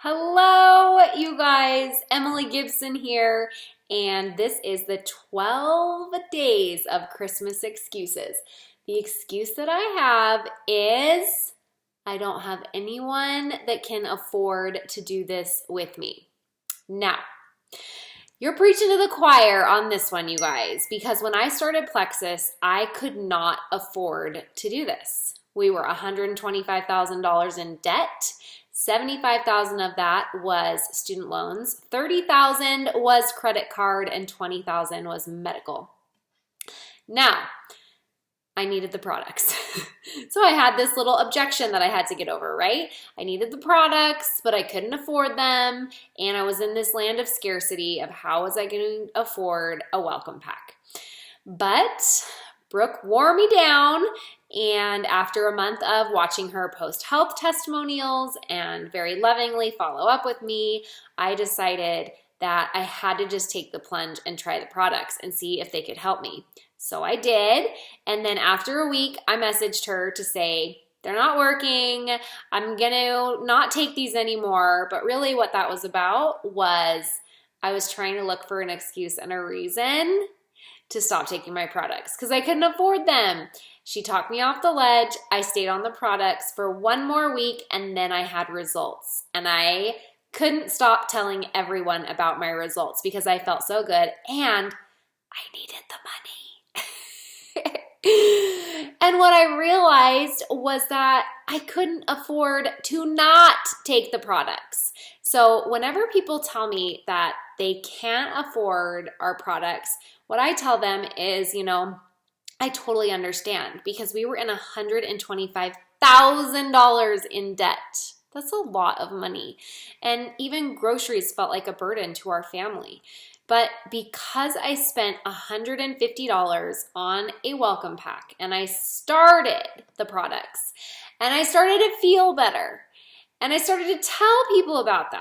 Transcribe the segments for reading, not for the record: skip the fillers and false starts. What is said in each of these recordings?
Hello, you guys. Emily Gibson here, and this is the 12 days of Christmas excuses. The excuse that I have is I don't have anyone that can afford to do this with me. Now, you're preaching to the choir on this one, you guys, because when I started Plexus, I could not afford to do this. We were $125,000 in debt. 75,000 of that was student loans, 30,000 was credit card, and 20,000 was medical. Now, I needed the products. So I had this little objection that I had to get over, right? I needed the products, but I couldn't afford them, and I was in this land of scarcity of how was I going to afford a welcome pack. But Brooke wore me down, and after a month of watching her post health testimonials and very lovingly follow up with me, I decided that I had to just take the plunge and try the products and see if they could help me. So I did, and then after a week, I messaged her to say, they're not working, I'm gonna not take these anymore, but really what that was about was I was trying to look for an excuse and a reason to stop taking my products because I couldn't afford them. She talked me off the ledge. I stayed on the products for one more week and then I had results. And I couldn't stop telling everyone about my results because I felt so good and I needed the money. And what I realized was that I couldn't afford to not take the products. So whenever people tell me that they can't afford our products, what I tell them is, I totally understand because we were in $125,000 in debt. That's a lot of money. And even groceries felt like a burden to our family. But because I spent $150 on a welcome pack and I started the products and I started to feel better and I started to tell people about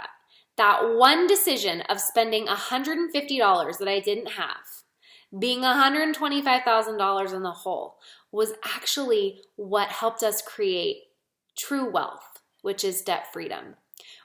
that one decision of spending $150 that I didn't have, being $125,000 in the hole, was actually what helped us create true wealth, which is debt freedom.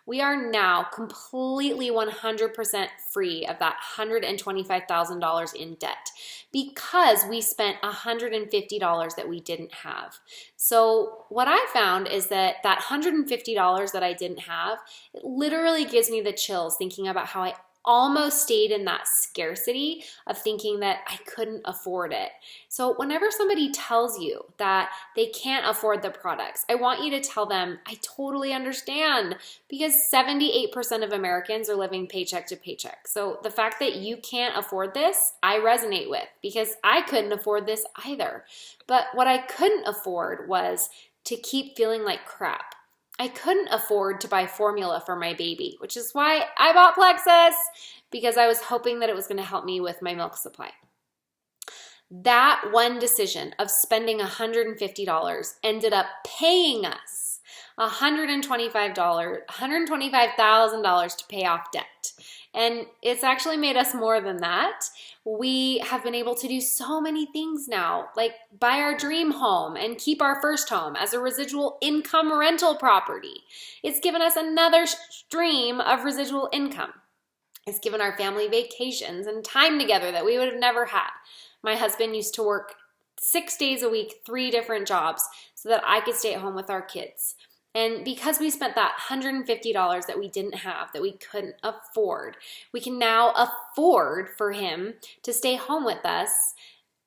We are now completely 100% free of that $125,000 in debt because we spent $150 that we didn't have. So what I found is that $150 that I didn't have, it literally gives me the chills thinking about how I almost stayed in that scarcity of thinking that I couldn't afford it. So whenever somebody tells you that they can't afford the products, I want you to tell them, I totally understand, because 78% of Americans are living paycheck to paycheck. So the fact that you can't afford this, I resonate with because I couldn't afford this either. But what I couldn't afford was to keep feeling like crap. I couldn't afford to buy formula for my baby, which is why I bought Plexus, because I was hoping that it was going to help me with my milk supply. That one decision of spending $150 ended up paying us $125,000 to pay off debt. And it's actually made us more than that. We have been able to do so many things now, like buy our dream home and keep our first home as a residual income rental property. It's given us another stream of residual income. It's given our family vacations and time together that we would have never had. My husband used to work 6 days a week, 3 different jobs, so that I could stay at home with our kids. And because we spent that $150 that we didn't have, that we couldn't afford, we can now afford for him to stay home with us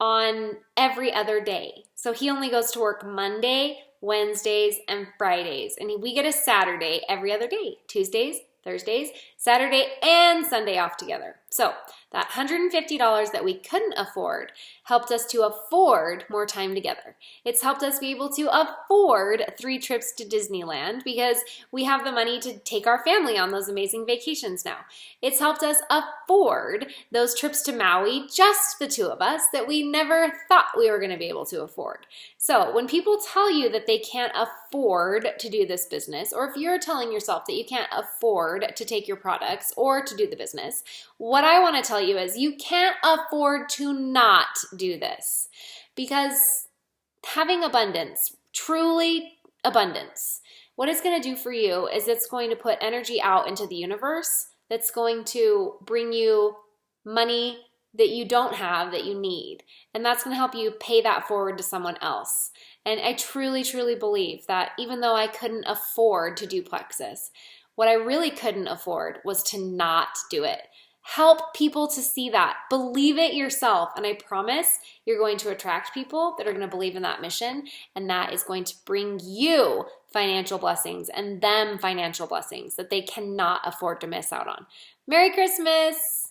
on every other day. So he only goes to work Monday, Wednesdays, and Fridays. And we get a Saturday every other day, Tuesdays, Thursdays, Saturday, and Sunday off together. So that $150 that we couldn't afford helped us to afford more time together. It's helped us be able to afford 3 trips to Disneyland because we have the money to take our family on those amazing vacations now. It's helped us afford those trips to Maui, just the 2 of us, that we never thought we were going to be able to afford. So when people tell you that they can't afford to do this business, or if you're telling yourself that you can't afford to take your products or to do the business, what I want to tell you is you can't afford to not do this, because having abundance, truly abundance, what it's going to do for you is it's going to put energy out into the universe that's going to bring you money that you don't have that you need. And that's going to help you pay that forward to someone else. And I truly, truly believe that even though I couldn't afford to do Plexus, what I really couldn't afford was to not do it. Help people to see that. Believe it yourself. And I promise you're going to attract people that are going to believe in that mission. And that is going to bring you financial blessings and them financial blessings that they cannot afford to miss out on. Merry Christmas.